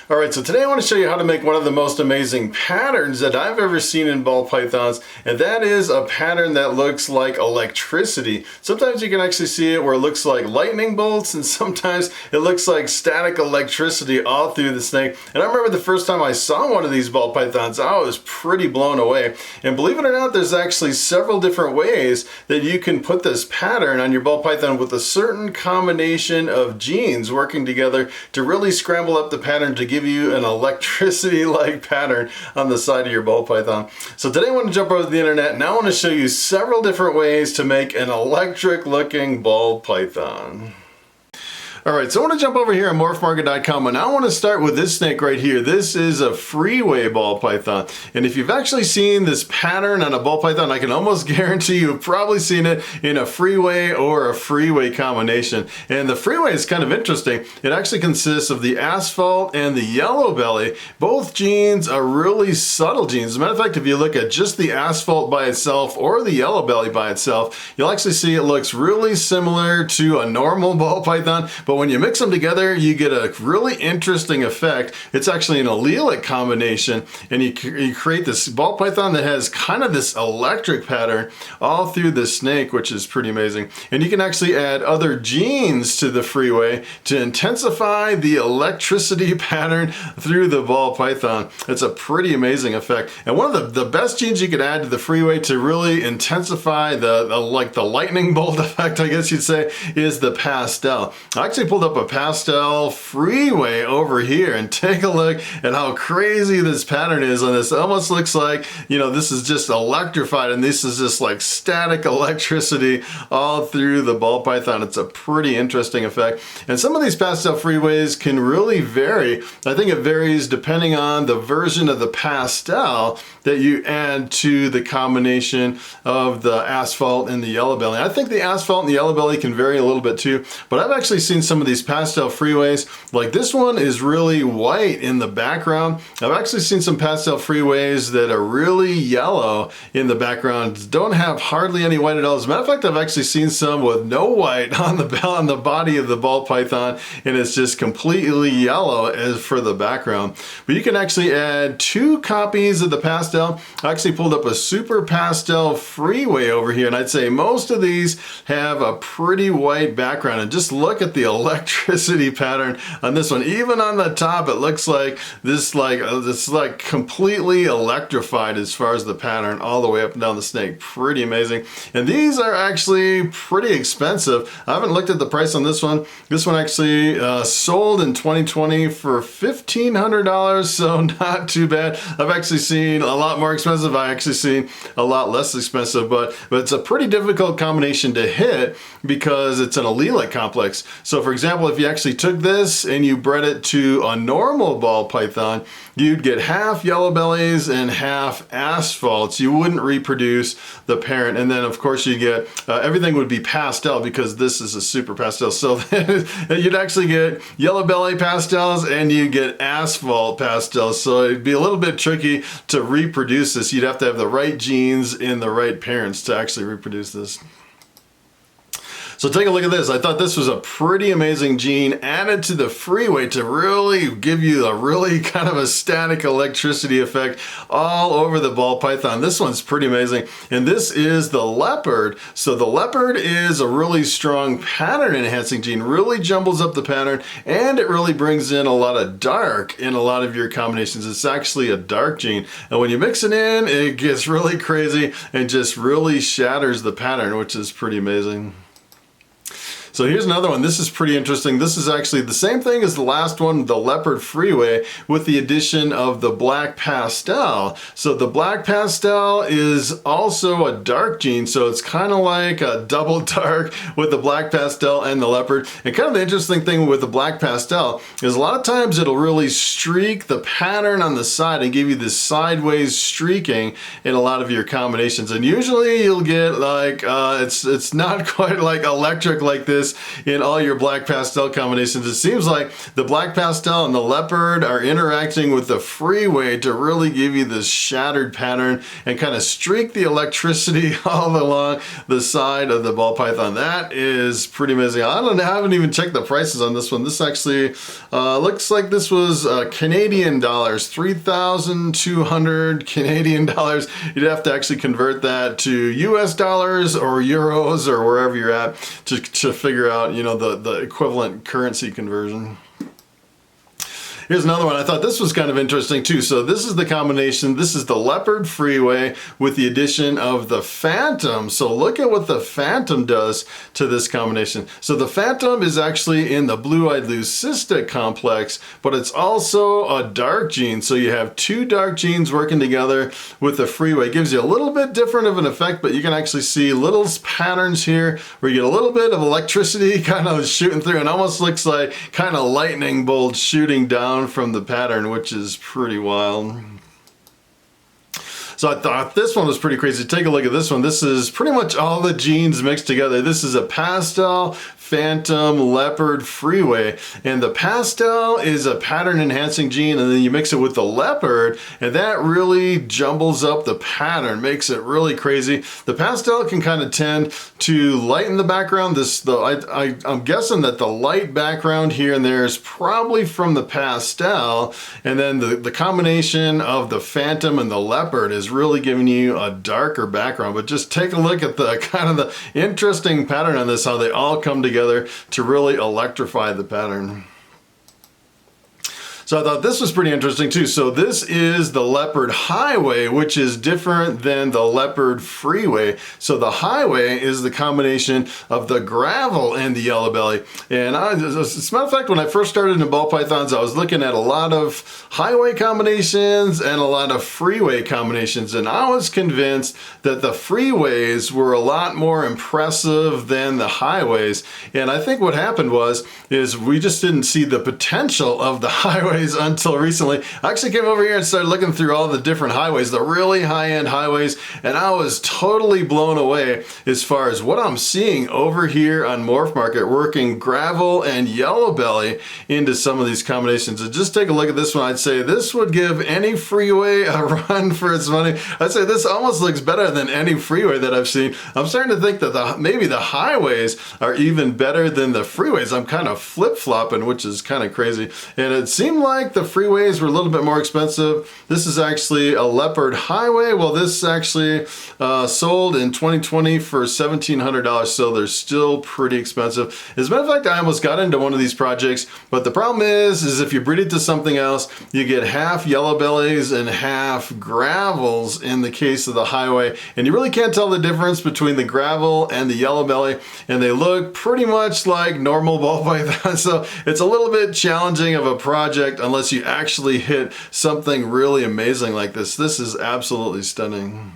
Alright, so today I want to show you how to make one of the most amazing patterns that I've ever seen in ball pythons, and that is a pattern that looks like electricity. Sometimes you can actually see it where it looks like lightning bolts, and sometimes it looks like static electricity all through the snake. And I remember the first time I saw one of these ball pythons, I was pretty blown away. And believe it or not, there's actually several different ways that you can put this pattern on your ball python with a certain combination of genes working together to really scramble up the pattern to give you an electricity-like pattern on the side of your ball python. So today I want to jump over to the internet and I want to show you several different ways to make an electric-looking ball python. Alright, so I want to jump over here on Morphmarket.com and I want to start with this snake right here. This is a freeway ball python. And if you've actually seen this pattern on a ball python, I can almost guarantee you've probably seen it in a freeway or a freeway combination. And the freeway is kind of interesting. It actually consists of the asphalt and the yellow belly. Both genes are really subtle genes. As a matter of fact, if you look at just the asphalt by itself or the yellow belly by itself, you'll actually see it looks really similar to a normal ball python, but when you mix them together, you get a really interesting effect. It's actually an allelic combination, and you create this ball python that has kind of this electric pattern all through the snake, which is pretty amazing. And you can actually add other genes to the freeway to intensify the electricity pattern through the ball python. It's a pretty amazing effect. And one of the best genes you could add to the freeway to really intensify the lightning bolt effect, I guess you'd say, is the pastel. I actually pulled up a pastel freeway over here and take a look at how crazy this pattern is on this. It almost looks like, you know, this is just electrified and this is just like static electricity all through the ball python. It's a pretty interesting effect. And some of these pastel freeways can really vary. I think it varies depending on the version of the pastel that you add to the combination of the asphalt and the yellow belly. I think the asphalt and the yellow belly can vary a little bit too, but I've actually seen some of these pastel freeways, like this one is really white in the background. I've actually seen some pastel freeways that are really yellow in the background, don't have hardly any white at all. As a matter of fact, I've actually seen some with no white on the body of the ball python, and it's just completely yellow as for the background. But you can actually add 2 copies of the pastel. I actually pulled up a super pastel freeway over here, and I'd say most of these have a pretty white background. And just look at the electricity pattern on this one. Even on the top, it looks like this like completely electrified as far as the pattern all the way up and down the snake. Pretty amazing. And these are actually pretty expensive. I haven't looked at the price on this one. This one actually sold in 2020 for $1,500, so not too bad. I've actually seen a lot more expensive. I actually seen a lot less expensive, but it's a pretty difficult combination to hit because it's an allelic complex. So for example, if you actually took this and you bred it to a normal ball python, you'd get half yellow bellies and half asphalts. You wouldn't reproduce the parent. And then of course you get, everything would be pastel because this is a super pastel. So you'd actually get yellow belly pastels and you get asphalt pastels. So it'd be a little bit tricky to reproduce this. You'd have to have the right genes in the right parents to actually reproduce this. So take a look at this. I thought this was a pretty amazing gene added to the freeway to really give you a really kind of a static electricity effect all over the ball python. This one's pretty amazing. And this is the leopard. So the leopard is a really strong pattern enhancing gene, really jumbles up the pattern, and it really brings in a lot of dark in a lot of your combinations. It's actually a dark gene. And when you mix it in, it gets really crazy and just really shatters the pattern, which is pretty amazing. So here's another one. This is pretty interesting. This is actually the same thing as the last one, the leopard freeway, with the addition of the black pastel. So the black pastel is also a dark gene, so it's kind of like a double dark with the black pastel and the leopard. And kind of the interesting thing with the black pastel is a lot of times it'll really streak the pattern on the side and give you this sideways streaking in a lot of your combinations. And usually you'll get like, it's not quite like electric like this. this in all your black pastel combinations. It seems like the black pastel and the leopard are interacting with the freeway to really give you this shattered pattern and kind of streak the electricity all along the side of the Ball Python. That is pretty amazing. I haven't even checked the prices on this one. This actually looks like this was Canadian dollars, 3,200 Canadian dollars. You'd have to actually convert that to US dollars or euros or wherever you're at to figure out, you know, the equivalent currency conversion. Here's another one. I thought this was kind of interesting too. So this is the combination. This is the Leopard Freeway with the addition of the Phantom. So look at what the Phantom does to this combination. So the Phantom is actually in the blue-eyed leucistic complex, but it's also a dark gene. So you have two dark genes working together with the Freeway. It gives you a little bit different of an effect, but you can actually see little patterns here where you get a little bit of electricity kind of shooting through, and almost looks like kind of lightning bolts shooting down from the pattern, which is pretty wild. So I thought this one was pretty crazy. Take a look at this one. This is pretty much all the genes mixed together. This is a pastel, Phantom, Leopard, Freeway, and the pastel is a pattern enhancing gene, and then you mix it with the leopard and that really jumbles up the pattern, makes it really crazy. The pastel can kind of tend to lighten the background. I'm guessing that the light background here and there is probably from the pastel, and then the combination of the Phantom and the leopard is really giving you a darker background. But just take a look at the kind of the interesting pattern on this, how they all come together to really electrify the pattern. So I thought this was pretty interesting too. So this is the Leopard Highway, which is different than the Leopard Freeway. So the Highway is the combination of the gravel and the yellow belly. And as a matter of fact, when I first started in ball pythons, I was looking at a lot of highway combinations and a lot of freeway combinations. And I was convinced that the freeways were a lot more impressive than the highways. And I think what happened is we just didn't see the potential of the highway until recently. I actually came over here and started looking through all the different highways, the really high-end highways, and I was totally blown away as far as what I'm seeing over here on Morphmarket, working gravel and yellow belly into some of these combinations. And just take a look at this one. I'd say this would give any freeway a run for its money. I'd say this almost looks better than any freeway that I've seen. I'm starting to think that maybe the highways are even better than the freeways. I'm kind of flip-flopping, which is kind of crazy. And it seemed like the freeways were a little bit more expensive. This is actually a Leopard Highway. Well, this actually sold in 2020 for $1,700, so they're still pretty expensive. As a matter of fact, I almost got into one of these projects, but the problem is if you breed it to something else, you get half yellow bellies and half gravels in the case of the highway, and you really can't tell the difference between the gravel and the yellow belly, and they look pretty much like normal ball pythons. So it's a little bit challenging of a project unless you actually hit something really amazing like this. This is absolutely stunning.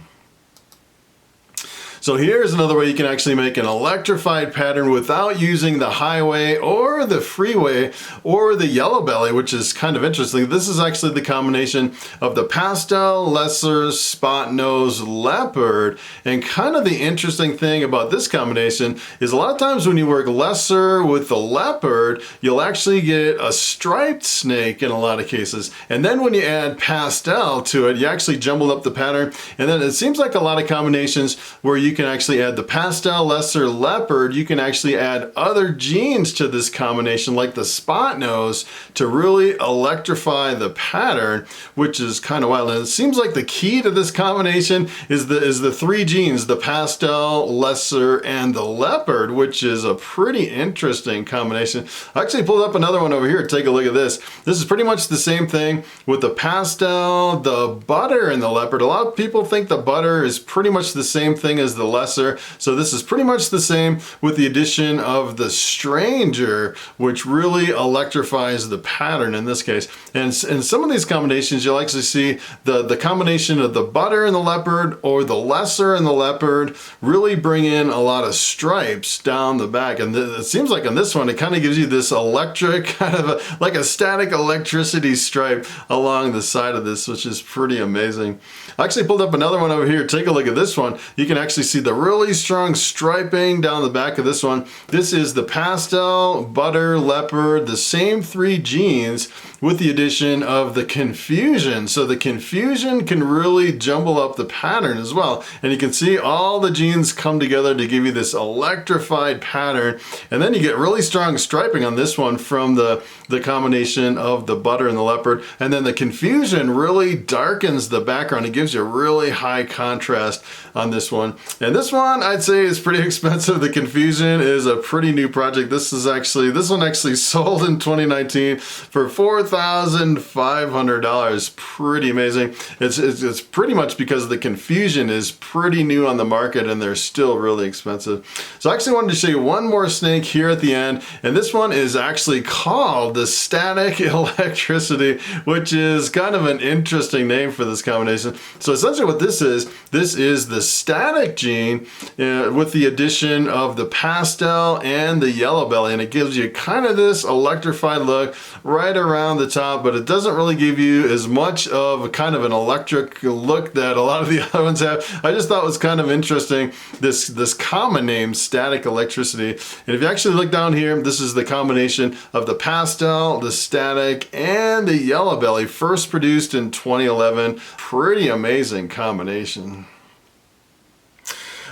So here's another way you can actually make an electrified pattern without using the highway or the freeway or the yellow belly, which is kind of interesting. This is actually the combination of the pastel, lesser, spot nose, leopard. And kind of the interesting thing about this combination is a lot of times when you work lesser with the leopard, you'll actually get a striped snake in a lot of cases. And then when you add pastel to it, you actually jumble up the pattern. And then it seems like a lot of combinations where you can actually add the pastel, lesser, leopard, you can actually add other genes to this combination like the spot nose to really electrify the pattern, which is kind of wild. And it seems like the key to this combination is the three genes, the pastel, lesser, and the leopard, which is a pretty interesting combination. I actually pulled up another one over here. Take a look at this. This is pretty much the same thing with the pastel, the butter, and the leopard. A lot of people think the butter is pretty much the same thing as the lesser. So this is pretty much the same with the addition of the stranger, which really electrifies the pattern in this case. And in some of these combinations, you'll actually see the combination of the butter and the leopard or the lesser and the leopard really bring in a lot of stripes down the back. And it seems like on this one, it kind of gives you this electric, kind of like a static electricity stripe along the side of this, which is pretty amazing. I actually pulled up another one over here. Take a look at this one. You can actually see the really strong striping down the back of this one. This is the pastel, butter, leopard, the same 3 genes with the addition of the confusion. So the confusion can really jumble up the pattern as well. And you can see all the genes come together to give you this electrified pattern. And then you get really strong striping on this one from the combination of the butter and the leopard. And then the confusion really darkens the background. It gives you a really high contrast on this one. And this one I'd say is pretty expensive. The confusion is a pretty new project. This one actually sold in 2019 for $4,500. Pretty amazing. It's pretty much because the confusion is pretty new on the market and they're still really expensive. So I actually wanted to show you one more snake here at the end, and this one is actually called the static electricity, which is kind of an interesting name for this combination. So essentially what this is the static gene with the addition of the pastel and the yellow belly, and it gives you kind of this electrified look right around the top, but it doesn't really give you as much of a kind of an electric look that a lot of the other ones have. I just thought it was kind of interesting, this common name, static electricity. And if you actually look down here, this is the combination of the pastel, the static, and the yellow belly, first produced in 2011. Pretty amazing combination.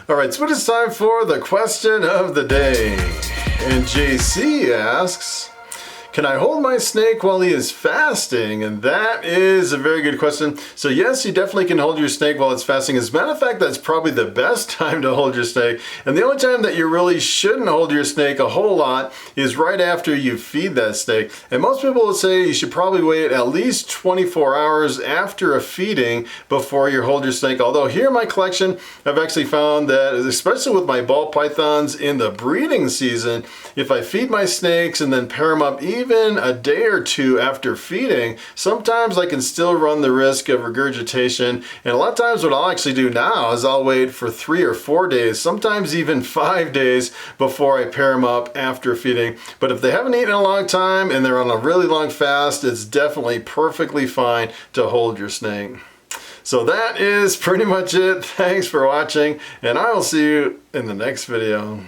All right, so it's time for the question of the day. And JC asks, can I hold my snake while he is fasting? And that is a very good question. So yes, you definitely can hold your snake while it's fasting. As a matter of fact, that's probably the best time to hold your snake. And the only time that you really shouldn't hold your snake a whole lot is right after you feed that snake. And most people will say you should probably wait at least 24 hours after a feeding before you hold your snake. Although here in my collection, I've actually found that, especially with my ball pythons in the breeding season, if I feed my snakes and then pair them up even a day or 2 after feeding, sometimes I can still run the risk of regurgitation. And a lot of times what I'll actually do now is I'll wait for 3 or 4 days, sometimes even 5 days before I pair them up after feeding. But if they haven't eaten in a long time and they're on a really long fast, it's definitely perfectly fine to hold your snake. So that is pretty much it. Thanks for watching, and I will see you in the next video.